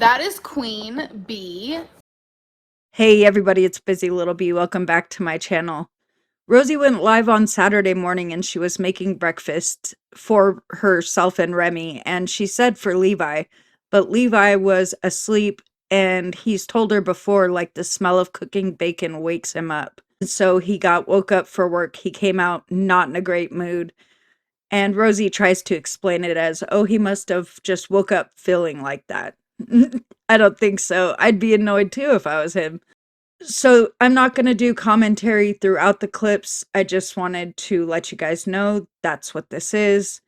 That is Queen Bee. Hey everybody, it's Busy Little Bee. Welcome back to my channel. Rosie went live on Saturday morning and she was making breakfast for herself and Remy, and she said for Levi, but Levi was asleep and he's told her before, like, the smell of cooking bacon wakes him up. So he woke up for work. He came out not in a great mood. And Rosie tries to explain it as, oh, he must have just woke up feeling like that. I don't think so. I'd be annoyed too if I was him. So I'm not going to do commentary throughout the clips. I just wanted to let you guys know that's what this is.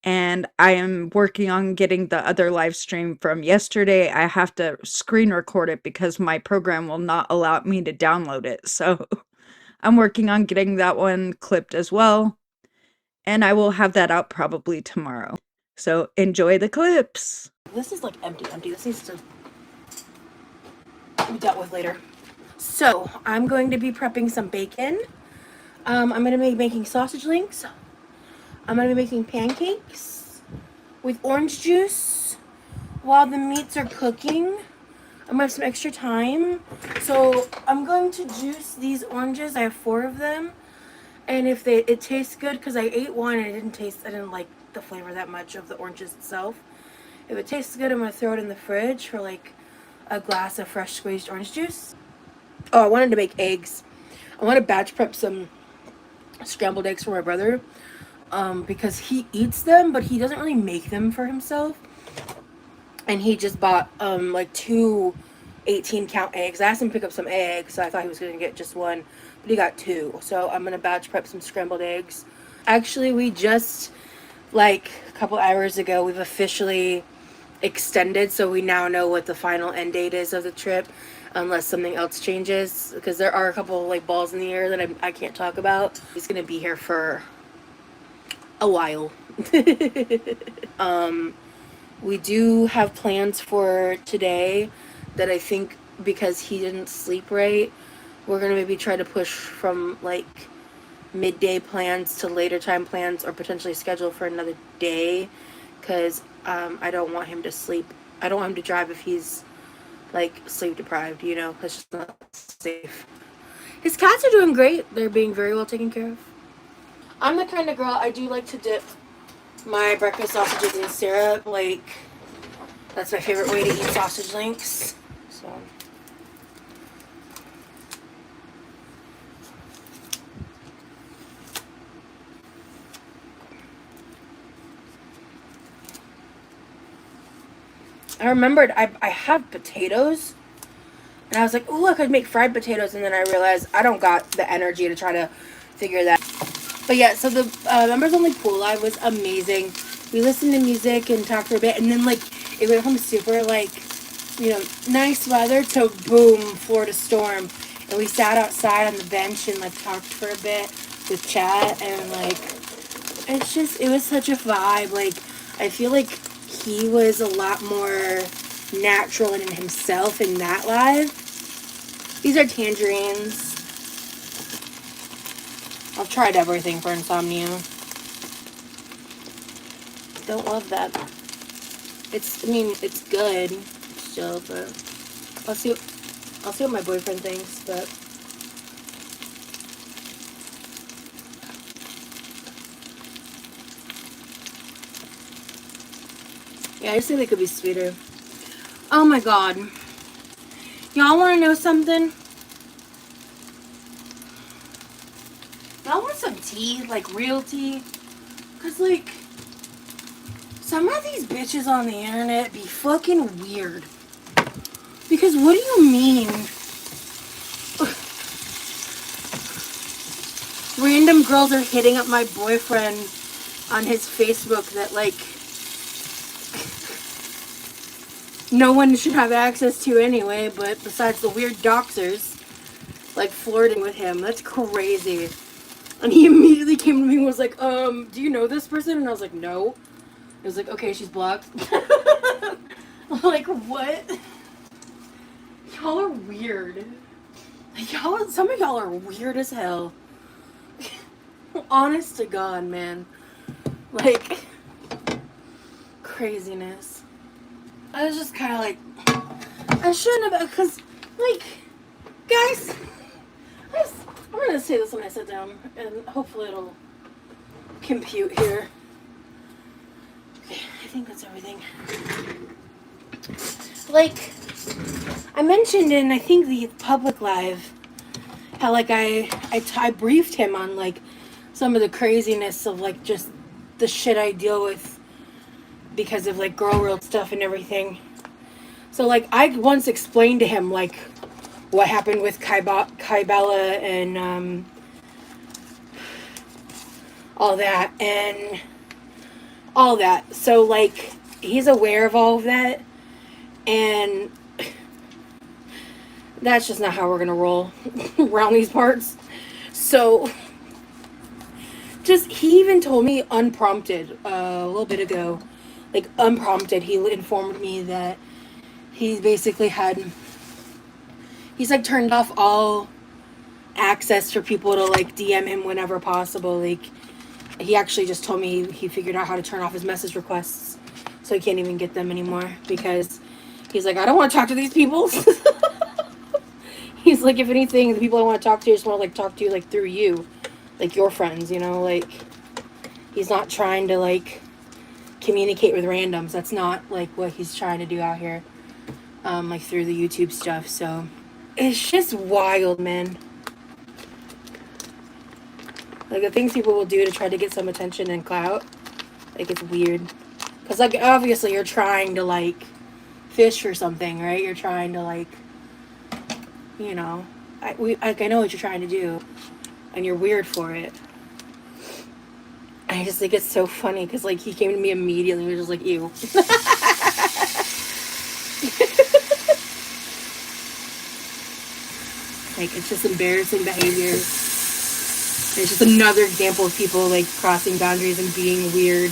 And I am working on getting the other live stream from yesterday. I have to screen record it because my program will not allow me to download it. So I'm working on getting that one clipped as well. And I will have that out probably tomorrow. So enjoy the clips. This is like empty. This needs to be dealt with later. So I'm going to be prepping some bacon. I'm going to be making sausage links. I'm going to be making pancakes with orange juice while the meats are cooking. I'm going to have some extra time. So I'm going to juice these oranges. I have 4 of them. And if it tastes good, because I ate one and I didn't like the flavor that much of the oranges itself. If it tastes good, I'm going to throw it in the fridge for like a glass of fresh squeezed orange juice. Oh, I wanted to make eggs. I want to batch prep some scrambled eggs for my brother because he eats them, but he doesn't really make them for himself. And he just bought like 2 18-count eggs. I asked him to pick up some eggs, so I thought he was going to get just one, but he got 2. So I'm going to batch prep some scrambled eggs. Actually, we just, like a couple hours ago, we've officially extended, so we now know what the final end date is of the trip, unless something else changes, because there are a couple like balls in the air that I can't talk about. He's gonna be here for a while. We do have plans for today that I think, because he didn't sleep right, we're gonna maybe try to push from like midday plans to later time plans, or potentially schedule for another day, because I don't want him to sleep. I don't want him to drive if he's like sleep deprived, you know. That's just not safe. His cats are doing great. They're being very well taken care of. I'm the kind of girl, I do like to dip my breakfast sausages in syrup. Like, that's my favorite way to eat sausage links. So I remembered I have potatoes, and I was like, oh, I could make fried potatoes, and then I realized I don't got the energy to try to figure that. But yeah, so the members only pool live was amazing. We listened to music and talked for a bit, and then like it went from super like, you know, nice weather to boom, Florida storm, and we sat outside on the bench and like talked for a bit with chat, and like it was such a vibe. Like, I feel like he was a lot more natural and in himself in that live. These are tangerines. I've tried everything for insomnia. Don't love that. I mean, it's good still, but I'll see what my boyfriend thinks, but yeah, I just think they could be sweeter. Oh my god. Y'all want to know something? Y'all want some tea? Like, real tea? Because, like, some of these bitches on the internet be fucking weird. Because what do you mean? Random girls are hitting up my boyfriend on his Facebook that, like, no one should have access to anyway, but besides the weird doxers, like, flirting with him. That's crazy. And he immediately came to me and was like, do you know this person? And I was like, no. He was like, okay, she's blocked. I'm like, what? Y'all are weird. Some of y'all are weird as hell. Honest to God, man. Like, craziness. I was just kind of like, I shouldn't have, because, like, guys, I'm going to say this when I sit down, and hopefully it'll compute here. Okay, I think that's everything. Like, I mentioned in, I think, the public live, how, like, I briefed him on, like, some of the craziness of, like, just the shit I deal with because of, like, girl world stuff and everything. So, like, I once explained to him, like, what happened with Kai Bella and, all that, and all that. So, like, he's aware of all of that, and that's just not how we're gonna roll around these parts. So, he even told me unprompted, a little bit ago, like, unprompted, he informed me that he basically he's, like, turned off all access for people to, like, DM him whenever possible. Like, he actually just told me he figured out how to turn off his message requests, so he can't even get them anymore, because he's like, I don't want to talk to these people. He's like, if anything, the people I want to talk to just want to, like, talk to you, like, through you, like, your friends, you know, like, he's not trying to, like, communicate with randoms. That's not, like, what he's trying to do out here, like, through the YouTube stuff. So it's just wild, man. Like, the things people will do to try to get some attention and clout, like, it's weird. Because, like, obviously you're trying to, like, fish for something, right? You're trying to, like, you know, I know what you're trying to do, and you're weird for it. I just think it's so funny, because, like, he came to me immediately and was just like, ew. Like, it's just embarrassing behavior. It's just another example of people, like, crossing boundaries and being weird.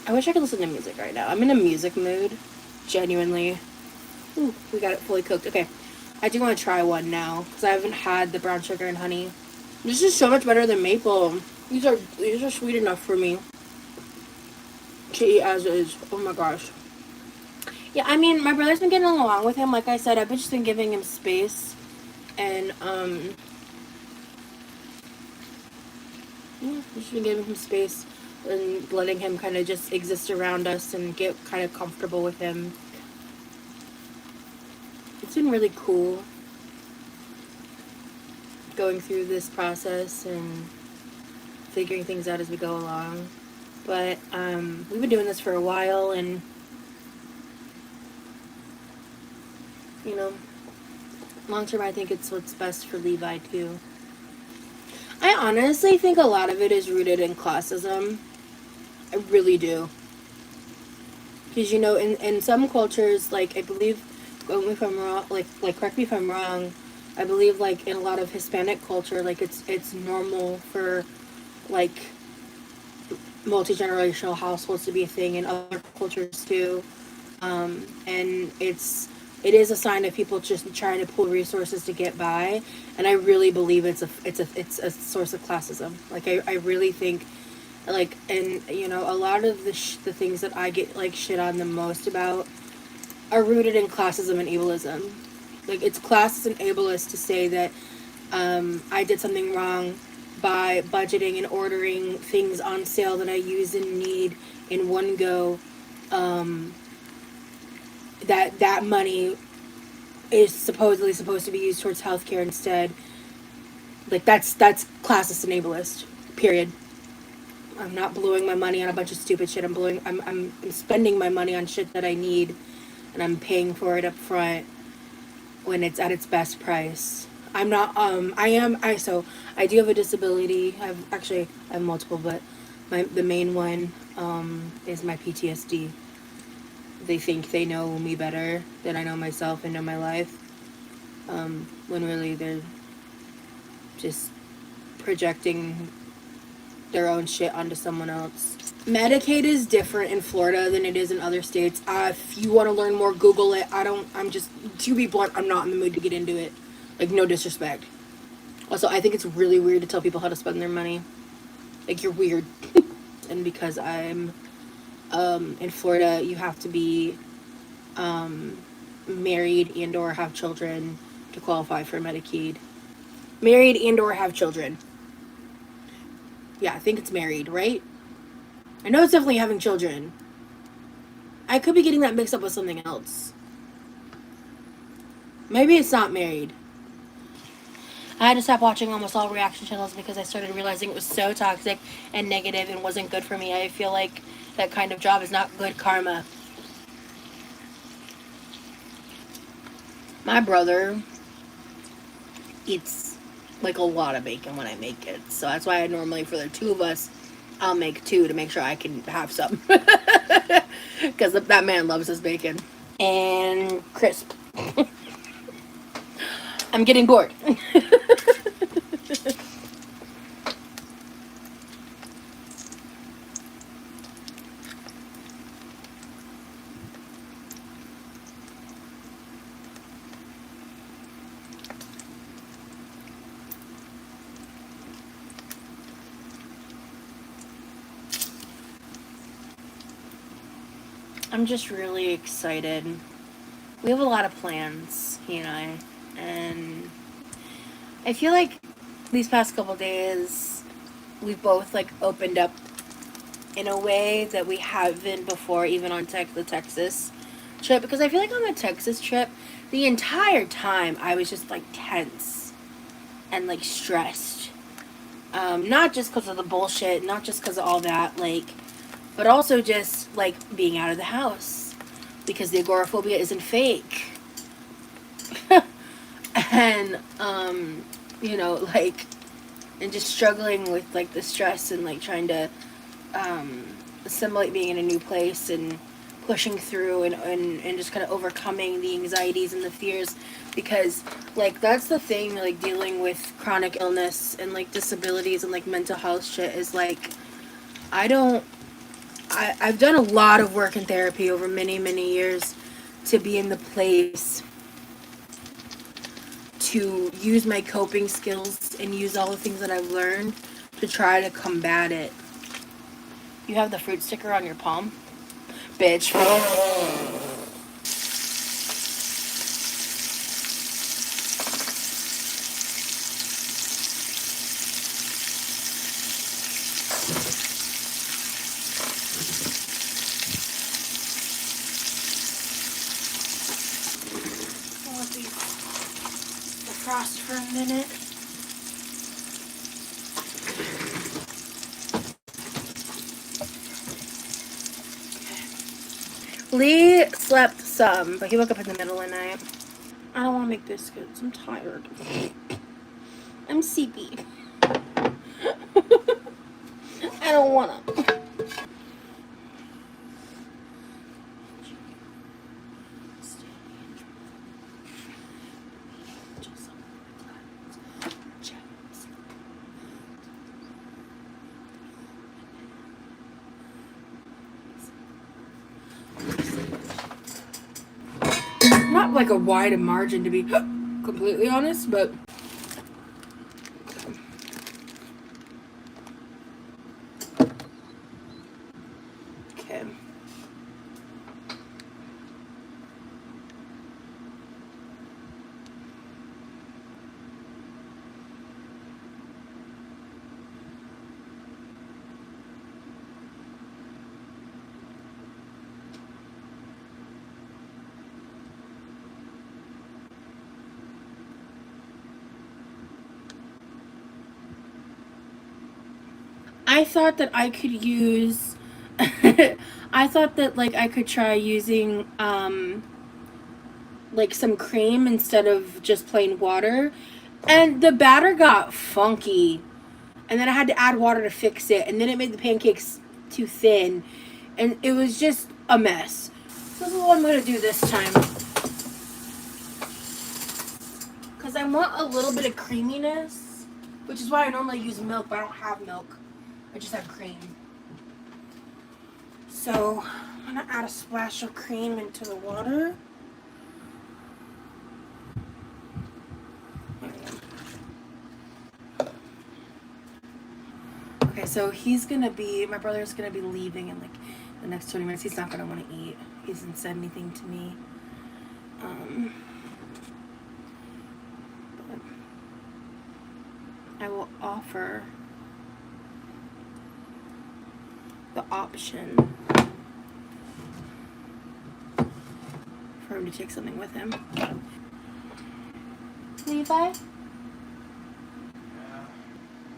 I wish I could listen to music right now. I'm in a music mood. Genuinely. Ooh, we got it fully cooked. Okay. I do want to try one now, because I haven't had the brown sugar and honey. This is so much better than maple. These are sweet enough for me to eat as is. Oh my gosh. Yeah, I mean, my brother's been getting along with him. Like I said, I've just been giving him space. And, yeah, just been giving him space and letting him kind of just exist around us and get kind of comfortable with him. It's been really cool going through this process and figuring things out as we go along. But we've been doing this for a while, and you know, long term I think it's what's best for Levi too. I honestly think a lot of it is rooted in classism. I really do. Because, you know, in some cultures, like, I believe, correct me if I'm wrong, correct me if I'm wrong, I believe, like, in a lot of Hispanic culture, like, it's normal for, like, multi-generational households to be a thing in other cultures, too. And it is a sign of people just trying to pull resources to get by, and I really believe it's a source of classism. Like, I really think, like, and, you know, a lot of the things that I get, like, shit on the most about are rooted in classism and ableism. Like, it's classist and ableist to say that I did something wrong by budgeting and ordering things on sale that I use and need in one go. That money is supposedly supposed to be used towards healthcare instead. Like, that's classist and ableist. Period. I'm not blowing my money on a bunch of stupid shit. I'm spending my money on shit that I need, and I'm paying for it up front when it's at its best price. I'm not, so I do have a disability. I have multiple, but the main one, is my PTSD. They think they know me better than I know myself and know my life, when really they're just projecting their own shit onto someone else. Medicaid is different in Florida than it is in other states. If you want to learn more, Google it. I'm just, to be blunt, I'm not in the mood to get into it. Like, no disrespect. Also, I think it's really weird to tell people how to spend their money. Like, you're weird. And because I'm in Florida, you have to be married and or have children to qualify for Medicaid. Married and or have children. Yeah, I think it's married, right? I know it's definitely having children. I could be getting that mixed up with something else. Maybe it's not married. I had to stop watching almost all reaction channels because I started realizing it was so toxic and negative and wasn't good for me. I feel like that kind of job is not good karma. My brother eats like a lot of bacon when I make it. So that's why I normally, for the two of us, I'll make two to make sure I can have some. Because that man loves his bacon. And crisp. I'm getting bored. I'm just really excited. We have a lot of plans, he and I, and I feel like these past couple days we've both like opened up in a way that we haven't before, even on the Texas trip, because I feel like on the Texas trip the entire time I was just like tense and like stressed, not just because of the bullshit, not just because of all that, like, but also just like being out of the house because the agoraphobia isn't fake. And you know, like, and just struggling with like the stress and like trying to assimilate being in a new place and pushing through and just kind of overcoming the anxieties and the fears, because like that's the thing, like dealing with chronic illness and like disabilities and like mental health shit is like I've done a lot of work in therapy over many years to be in the place to use my coping skills and use all the things that I've learned to try to combat it. You have the fruit sticker on your palm? Bitch. I'll let these defrost for a minute. Lee slept some, but he woke up in the middle of the night. I don't want to make biscuits. I'm tired. I'm sleepy. I don't want to. Not like a wide margin, to be completely honest, but okay. I thought that I could use I thought that like I could try using like some cream instead of just plain water, and the batter got funky, and then I had to add water to fix it, and then it made the pancakes too thin, and it was just a mess. This is what I'm gonna do this time, because I want a little bit of creaminess, which is why I normally use milk, but I don't have milk. I just have cream. So I'm gonna add a splash of cream into the water. Okay, so my brother's gonna be leaving in like the next 20 minutes. He's not gonna want to eat. He hasn't said anything to me. But I will offer the option for him to take something with him. Levi?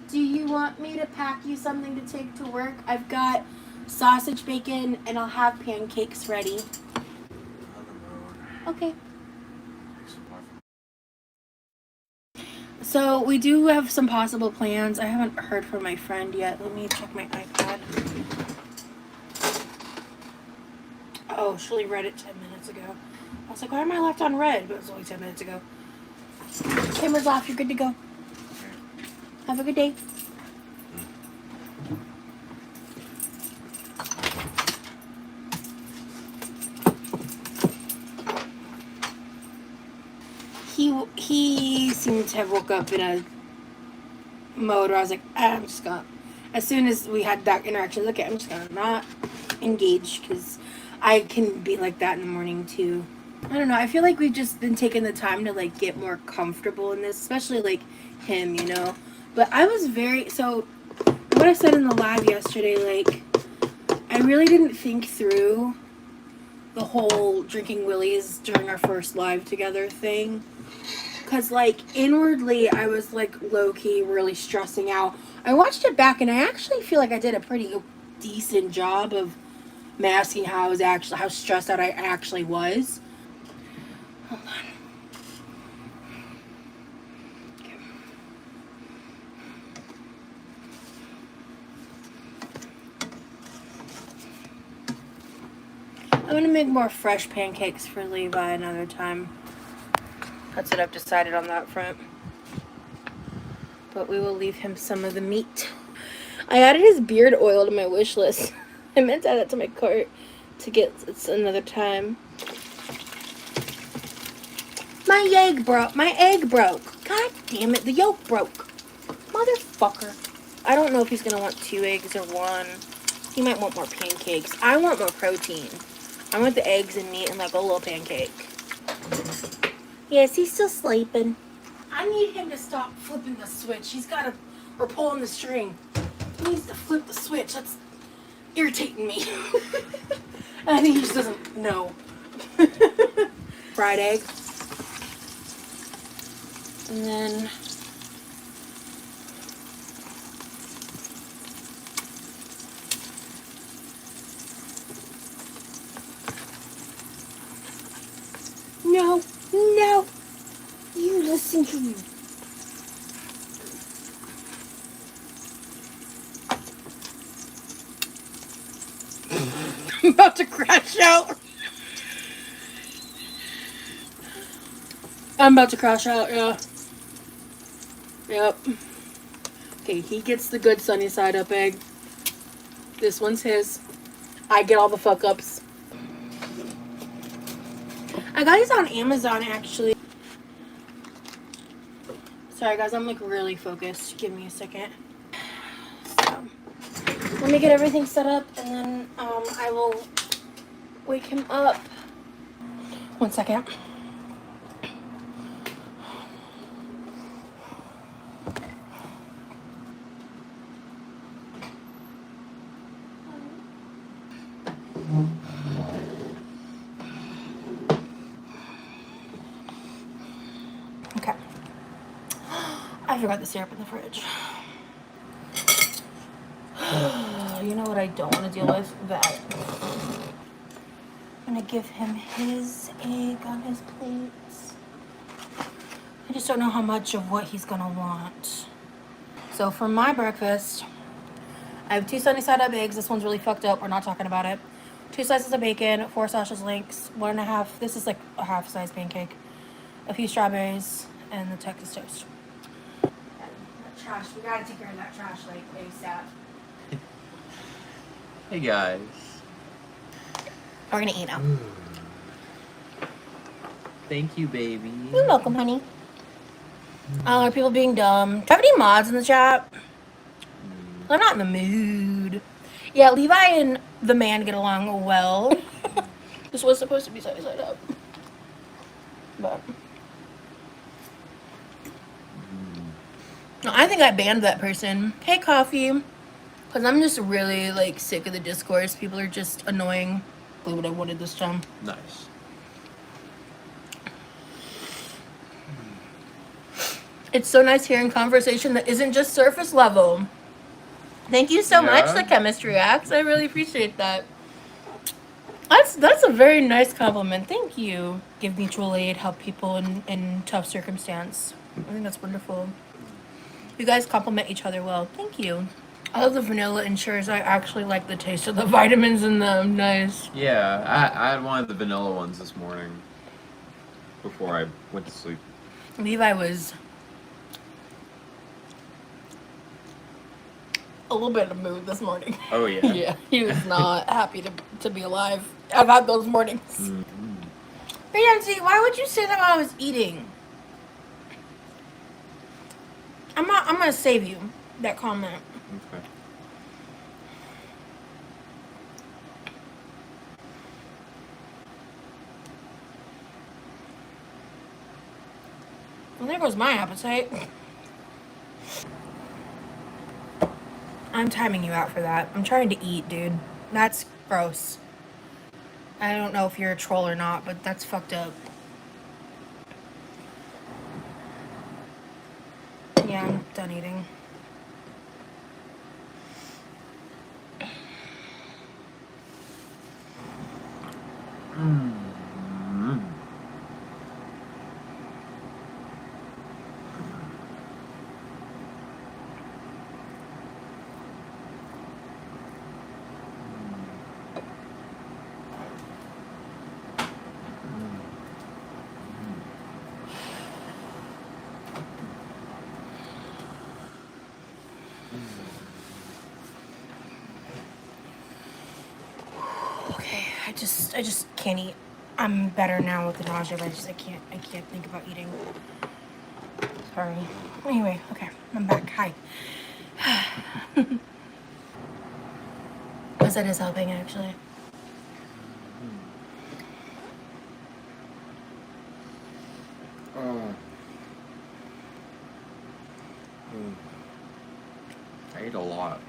Do you want me to pack you something to take to work? I've got sausage, bacon, and I'll have pancakes ready. Okay. So we do have some possible plans. I haven't heard from my friend yet. Let me check my iPad. Oh, Shirley read it 10 minutes ago. I was like, why am I left on red? But it was only 10 minutes ago. Camera's off. You're good to go. Have a good day. He seemed to have woke up in a mode where I was like, I'm just gonna, as soon as we had that interaction, okay, I'm just gonna not engage, because I can be like that in the morning too. I don't know, I feel like we've just been taking the time to like get more comfortable in this, especially like him, you know. But I was so what I said in the live yesterday, like, I really didn't think through the whole drinking willies during our first live together thing. Because, like, inwardly, I was, like, low-key really stressing out. I watched it back, and I actually feel like I did a pretty decent job of masking how stressed out I actually was. Hold on. Okay. I'm going to make more fresh pancakes for Levi another time. That's what I've decided on that front. But we will leave him some of the meat. I added his beard oil to my wish list. I meant to add that to my cart to get it another time. My egg broke. God damn it, the yolk broke. Motherfucker. I don't know if he's going to want 2 eggs or 1. He might want more pancakes. I want more protein. I want the eggs and meat and like a little pancake. Yes, he's still sleeping. I need him to stop flipping the switch. Or pulling the string. He needs to flip the switch. That's irritating me. I think he just doesn't know. Fried egg. And then no, you listen to me. I'm about to crash out. Yeah. Yep. Okay, he gets the good sunny side up egg. This one's his. I get all the fuck ups. I got these on Amazon, actually. Sorry, guys, I'm like really focused. Give me a second. So, let me get everything set up, and then I will wake him up. 1 second. Okay. I forgot the syrup in the fridge. You know what I don't want to deal with? That. I'm going to give him his egg on his plates. I just don't know how much of what he's going to want. So for my breakfast, I have 2 sunny side up eggs. This one's really fucked up. We're not talking about it. 2 slices of bacon, 4 sausage links, 1.5. This is like a half-size pancake. A few strawberries, and the Texas toast. And that trash. We gotta take care of that trash like ASAP. Hey guys. We're gonna eat now. Thank you, baby. You're welcome, honey. Are people being dumb? Do you have any mods in the chat? I'm not in the mood. Yeah, Levi and the man get along well. This was supposed to be side up. But no, I think I banned that person. Hey, Coffee. Because I'm just really, like, sick of the discourse. People are just annoying. Probably what I wanted this time. Nice. It's so nice hearing conversation that isn't just surface level. Thank you so much, Yeah. the Chemistry Axe. I really appreciate that. That's a very nice compliment. Thank you. Give mutual aid, help people in tough circumstance. I think that's wonderful. You guys compliment each other well. Thank you. I love the vanilla ensures I actually like the taste of the vitamins in them. Nice. Yeah, I had one of the vanilla ones this morning before I went to sleep. Levi was a little bit in a mood this morning. Oh yeah. Yeah, he was not happy to be alive. I've had those mornings. Mm-hmm. Nancy, why would you say that while I was eating? I'm gonna save you that comment. Okay. Well, there goes my appetite. I'm timing you out for that. I'm trying to eat, dude. That's gross. I don't know if you're a troll or not, but that's fucked up. Yeah, I'm done eating. Mm-hmm. Okay, I just can't eat. I'm better now with the nausea, but I can't think about eating. Sorry. Anyway, okay, I'm back. Hi. Because that is helping, actually. I ate a lot.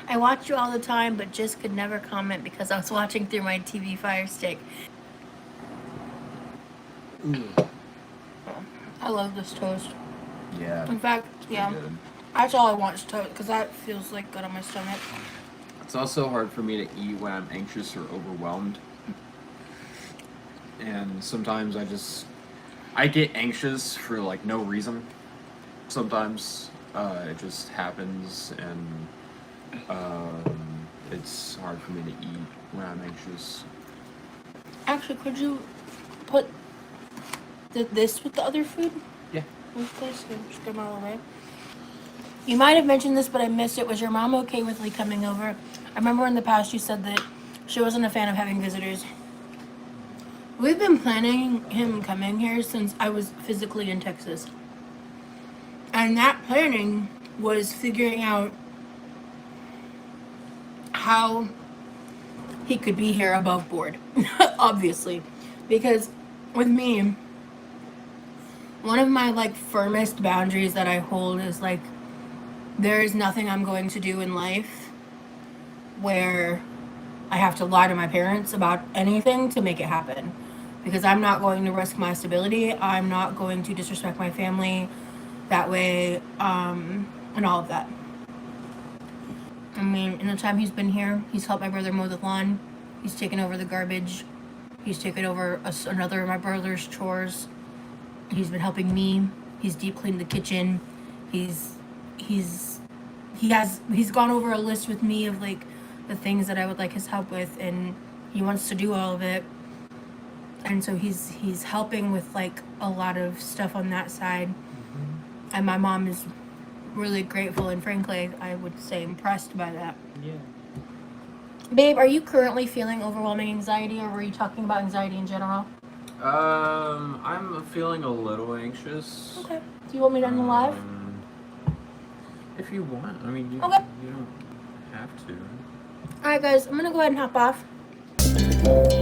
I watch you all the time, but just could never comment because I was watching through my TV Fire Stick. I love this toast. Yeah. In fact, yeah, Good. that's all I want is toast because that feels like good on my stomach. It's also hard for me to eat when I'm anxious or overwhelmed. And sometimes I get anxious for like no reason. Sometimes it just happens, and it's hard for me to eat when I'm anxious. Actually, could you put this with the other food? Yeah. With this, and just get them all away. You might have mentioned this, but I missed it. Was your mom okay with Lee coming over? I remember in the past you said that she wasn't a fan of having visitors. We've been planning him coming here since I was physically in Texas. And that planning was figuring out how he could be here above board, obviously. Because with me, one of my like firmest boundaries that I hold is like, there is nothing I'm going to do in life where I have to lie to my parents about anything to make it happen. Because I'm not going to risk my stability. I'm not going to disrespect my family that way, and all of that. I mean, in the time he's been here, he's helped my brother mow the lawn. He's taken over the garbage. He's taken over another of my brother's chores. He's been helping me. He's deep cleaned the kitchen. He's gone over a list with me of like the things that I would like his help with, and he wants to do all of it. And so he's helping with like a lot of stuff on that side. And my mom is really grateful and frankly I would say impressed by that. Yeah. Babe, are you currently feeling overwhelming anxiety, or were you talking about anxiety in general? I'm feeling a little anxious. Okay. Do you want me to end the live? If if you want. I mean, you Okay. don't have to. Alright, guys, I'm gonna go ahead and hop off.